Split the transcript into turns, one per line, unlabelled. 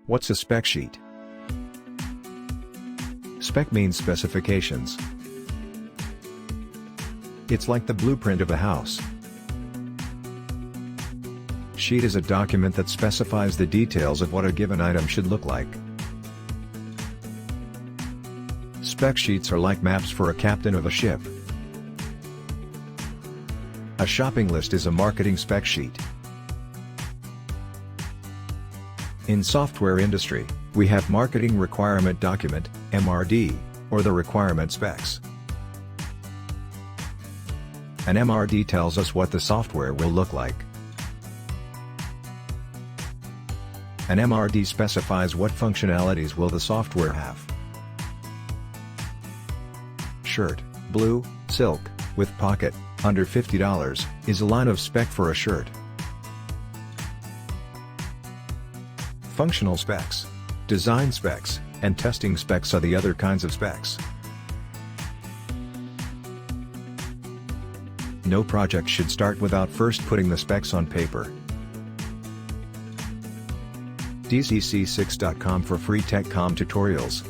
What's a spec sheet? Spec means specifications. It's like the blueprint of a house. Sheet is a document that specifies the details of what a given item should look like. Spec sheets are like maps for a captain of a ship. A shopping list is a marketing spec sheet. In software industry, we have Marketing Requirement Document, MRD, or the requirement specs. An MRD tells us what the software will look like. An MRD specifies what functionalities will the software have. Shirt, blue, silk, with pocket, under $50, is a line of spec for a shirt. Functional specs, design specs, and testing specs are the other kinds of specs. No project should start without first putting the specs on paper. DCC6.com for free TechCom tutorials.